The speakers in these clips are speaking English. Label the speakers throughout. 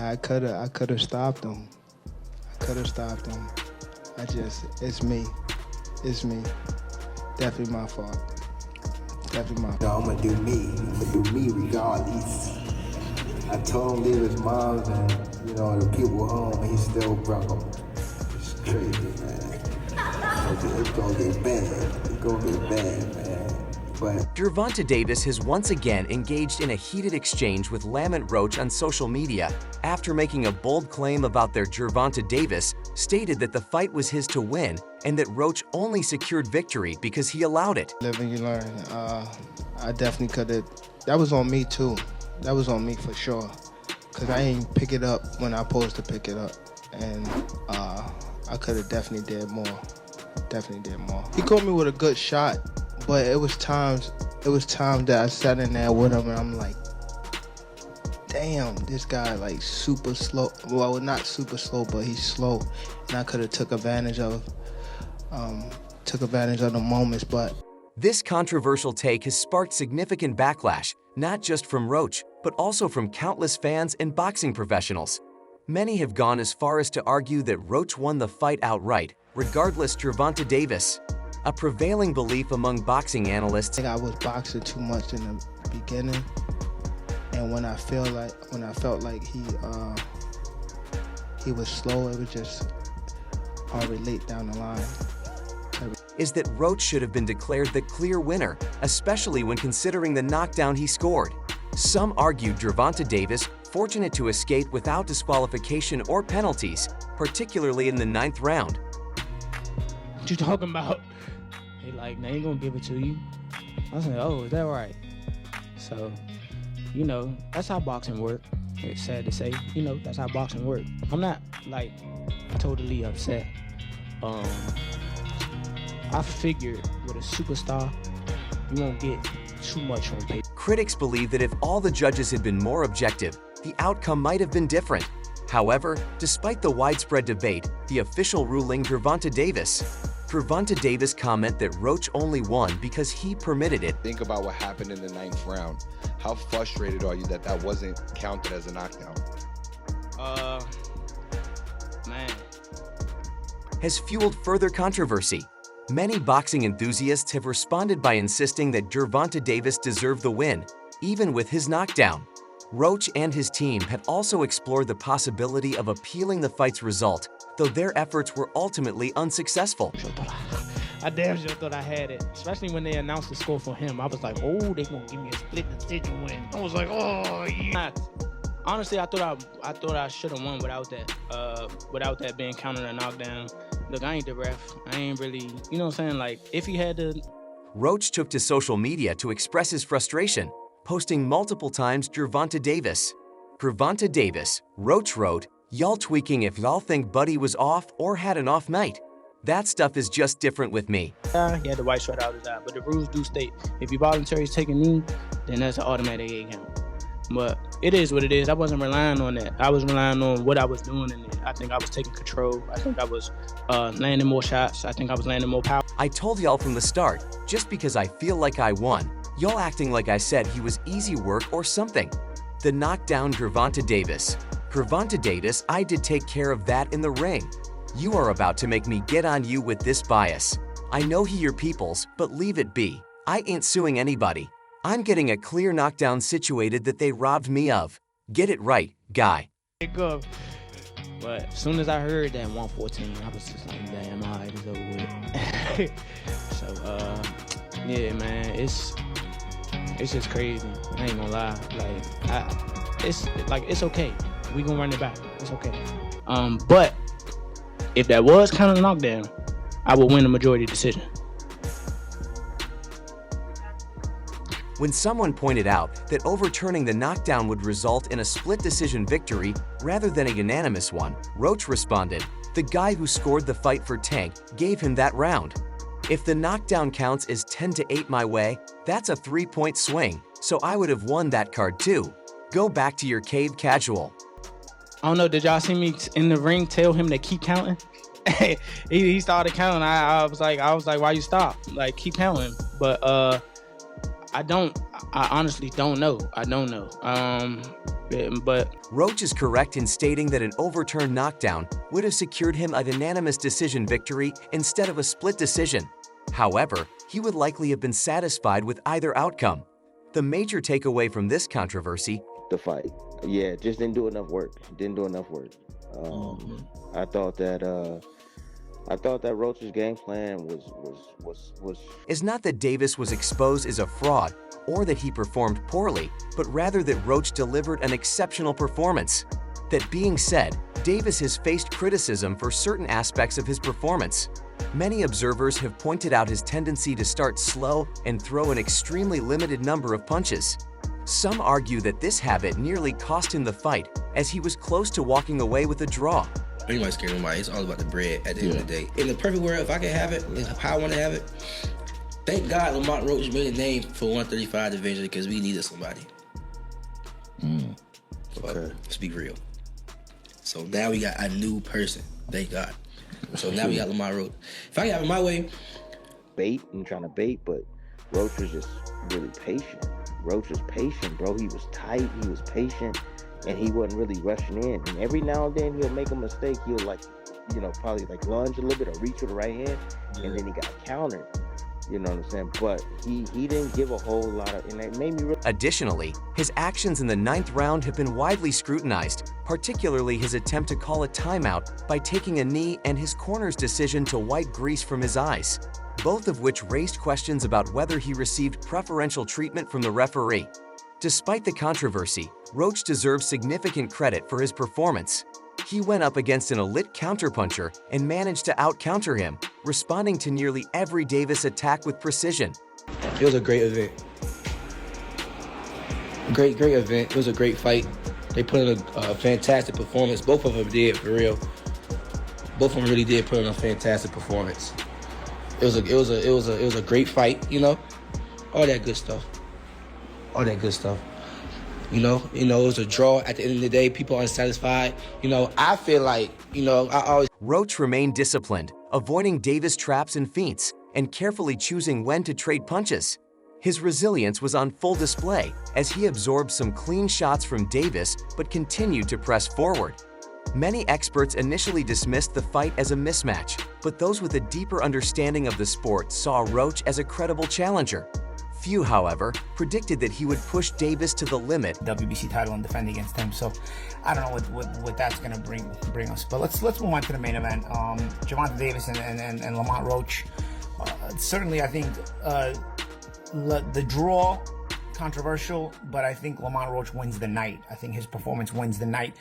Speaker 1: I could have stopped him. It's me. Definitely my fault.
Speaker 2: No, I'm gonna do me regardless. I told him leave his mom's and, the people home, and he still broke them. It's crazy, man. It's gonna get bad, man. But
Speaker 3: Gervonta Davis has once again engaged in a heated exchange with Lamont Roach on social media after making a bold claim about their Gervonta Davis stated that the fight was his to win and that Roach only secured victory because he allowed it.
Speaker 1: Live and you learn. I definitely could have. That was on me too. That was on me for sure. Cause I ain't pick it up when I supposed to pick it up, and I could have definitely did more. He caught me with a good shot, but it was times that I sat in there with him and I'm like, damn, this guy like super slow. Well, not super slow, but he's slow, and I could have took advantage of the moments, but.
Speaker 3: This controversial take has sparked significant backlash, not just from Roach, but also from countless fans and boxing professionals. Many have gone as far as to argue that Roach won the fight outright, regardless Gervonta Davis. A prevailing belief among boxing analysts.
Speaker 1: I was boxing too much in the beginning, and when I felt like he was slow, it was just already late down the line.
Speaker 3: Is that Roach should have been declared the clear winner, especially when considering the knockdown he scored. Some argued Gervonta Davis fortunate to escape without disqualification or penalties, particularly in the 9th round.
Speaker 4: What you talking about? He like, they ain't gonna give it to you. I was like, oh, is that right? So, that's how boxing works. It's sad to say, that's how boxing works. I'm not like totally upset. I figured with a superstar, you won't get too much from paper.
Speaker 3: Critics believe that if all the judges had been more objective, the outcome might have been different. However, despite the widespread debate, the official ruling Gervonta Davis comment that Roach only won because he permitted it.
Speaker 5: Think about what happened in the 9th round. How frustrated are you that wasn't counted as a knockdown?
Speaker 4: Man.
Speaker 3: Has fueled further controversy. Many boxing enthusiasts have responded by insisting that Gervonta Davis deserved the win, even with his knockdown. Roach and his team had also explored the possibility of appealing the fight's result, though their efforts were ultimately unsuccessful.
Speaker 4: I damn sure thought I had it, especially when they announced the score for him. I was like, oh, they gonna give me a split decision win. I was like, oh, yeah. Honestly, I thought I should have won without that being counted a knockdown. Look, I ain't the ref. I ain't really, you know what I'm saying? Like, if he had to...
Speaker 3: Roach took to social media to express his frustration, posting multiple times Gervonta Davis. Roach wrote, "Y'all tweaking if y'all think Buddy was off or had an off night. That stuff is just different with me."
Speaker 4: He had the white shirt out his eye, but the rules do state, if you voluntarily take a knee, then that's an automatic 8 count. But it is what it is. I wasn't relying on that. I was relying on what I was doing in it. I think I was taking control. I think I was landing more shots. I think I was landing more power.
Speaker 3: I told y'all from the start, just because I feel like I won, y'all acting like I said he was easy work or something. The knockdown Gervonta Davis. I did take care of that in the ring. You are about to make me get on you with this bias. I know he your peoples, but leave it be. I ain't suing anybody. I'm getting a clear knockdown situated that they robbed me of. Get it right, guy.
Speaker 4: But as soon as I heard that 114, I was just like, damn, all right, it's over with. So, yeah, man, it's just crazy. I ain't gonna lie. It's okay. We gonna run it back. It's okay. But if that was kind of a knockdown, I would win the majority decision.
Speaker 3: When someone pointed out that overturning the knockdown would result in a split decision victory rather than a unanimous one, Roach responded, "The guy who scored the fight for Tank gave him that round. If the knockdown counts as 10-8 my way, that's a 3-point swing, so I would have won that card too. Go back to your cave casual."
Speaker 4: I don't know, did y'all see me in the ring tell him to keep counting? he started counting. I was like, why you stop? Like, keep counting. But I honestly don't know. I don't know. But
Speaker 3: Roach is correct in stating that an overturned knockdown would have secured him a unanimous decision victory instead of a split decision. However, he would likely have been satisfied with either outcome. The major takeaway from this controversy:
Speaker 6: the fight. Yeah, just didn't do enough work. I thought that Roach's game plan was
Speaker 3: is not that Davis was exposed as a fraud or that he performed poorly, but rather that Roach delivered an exceptional performance. That being said, Davis has faced criticism for certain aspects of his performance. Many observers have pointed out his tendency to start slow and throw an extremely limited number of punches. Some argue that this habit nearly cost him the fight, as he was close to walking away with a draw.
Speaker 7: Anybody scared of nobody, it's all about the bread at the end of the day. In the perfect world, if I could have it, how I want to have it, thank God Lamont Roach made a name for 135 division because we needed somebody. Okay. Let's be real. So now we got a new person, thank God. So now we got Lamont Roach. If I could have it my way,
Speaker 6: trying to bait, but Roach was just really patient. Roach was patient, bro. He was tight, he was patient, and he wasn't really rushing in. And every now and then he'll make a mistake. He'll probably lunge a little bit or reach with the right hand, and then he got countered. You know what I'm saying? But he didn't give a whole lot of, and it made me
Speaker 3: Additionally, his actions in the 9th round have been widely scrutinized, particularly his attempt to call a timeout by taking a knee and his corner's decision to wipe grease from his eyes, both of which raised questions about whether he received preferential treatment from the referee. Despite the controversy, Roach deserves significant credit for his performance. He went up against an elite counterpuncher and managed to out-counter him, responding to nearly every Davis attack with precision.
Speaker 7: it was a great event. Great event. It was a great fight. They put in a fantastic performance. Both of them did, for real. Both of them really did put in a fantastic performance. It was a great fight, you know? All that good stuff. You know, it was a draw. At the end of the day, people are unsatisfied. You know, I feel like, I always...
Speaker 3: Roach remained disciplined, avoiding Davis traps and feints, and carefully choosing when to trade punches. His resilience was on full display as he absorbed some clean shots from Davis but continued to press forward. Many experts initially dismissed the fight as a mismatch, but those with a deeper understanding of the sport saw Roach as a credible challenger. Few, however, predicted that he would push Davis to the limit.
Speaker 8: WBC title and defend against him. So I don't know what that's going to bring us. But let's move on to the main event. Gervonta Davis and Lamont Roach. Certainly, I think the draw controversial, but I think Lamont Roach wins the night. I think his performance wins the night.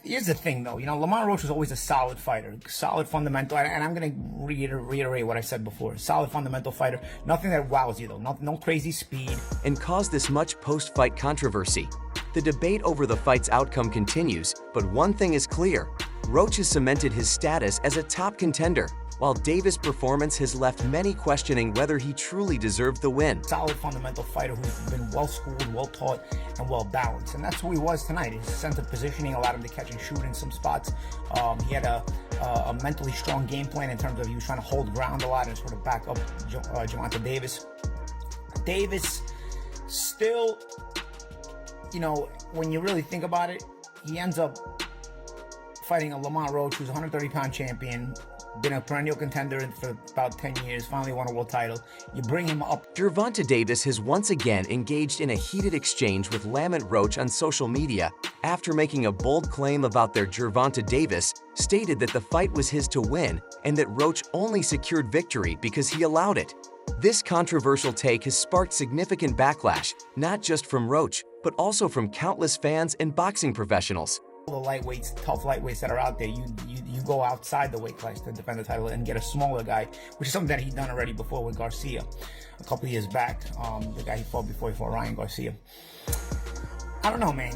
Speaker 8: Here's the thing, though. Lamont Roach was always a solid fighter, solid fundamental, and I'm going to reiterate what I said before. Solid fundamental fighter. Nothing that wows you, though. No crazy speed.
Speaker 3: And caused this much post-fight controversy. The debate over the fight's outcome continues, but one thing is clear. Roach has cemented his status as a top contender, while Davis' performance has left many questioning whether he truly deserved the win.
Speaker 8: Solid fundamental fighter who's been well-schooled, well-taught, and well-balanced. And that's who he was tonight. His sense of positioning allowed him to catch and shoot in some spots. He had a mentally strong game plan in terms of he was trying to hold ground a lot and sort of back up Gervonta Davis. Davis still, when you really think about it, he ends up fighting a Lamont Roach, who's a 130-pound champion, been a perennial contender for about 10 years, finally won a world title. You bring him up.
Speaker 3: Gervonta Davis has once again engaged in a heated exchange with Lamont Roach on social media after making a bold claim about their Gervonta Davis stated that the fight was his to win and that Roach only secured victory because he allowed it. This controversial take has sparked significant backlash, not just from Roach, but also from countless fans and boxing professionals.
Speaker 8: The lightweights, tough lightweights that are out there, you go outside the weight class to defend the title and get a smaller guy, which is something that he'd done already before with Garcia a couple of years back. The guy he fought before he fought Ryan Garcia. I don't know, man.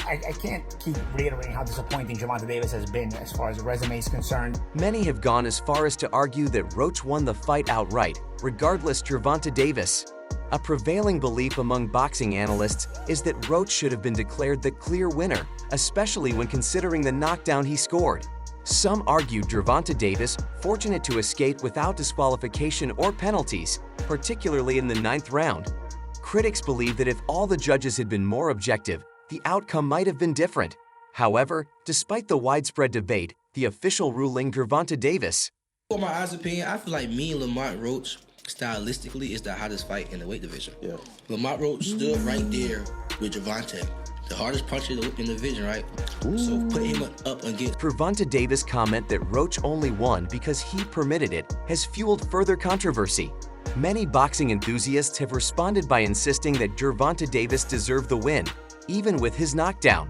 Speaker 8: I can't keep reiterating how disappointing Gervonta Davis has been as far as the resume is concerned.
Speaker 3: Many have gone as far as to argue that Roach won the fight outright, regardless Gervonta Davis. A prevailing belief among boxing analysts is that Roach should have been declared the clear winner, especially when considering the knockdown he scored. Some argued Gervonta Davis fortunate to escape without disqualification or penalties, particularly in the 9th round. Critics believe that if all the judges had been more objective, the outcome might have been different. However, despite the widespread debate, the official ruling Gervonta Davis.
Speaker 7: For my honest opinion, I feel like me and Lamont Roach, stylistically, is the hottest fight in the weight division. Yeah. Lamont Roach stood right there with Gervonta, the hardest puncher in the division, right? Ooh. So put him up against.
Speaker 3: Gervonta Davis' comment that Roach only won because he permitted it has fueled further controversy. Many boxing enthusiasts have responded by insisting that Gervonta Davis deserved the win, even with his knockdown.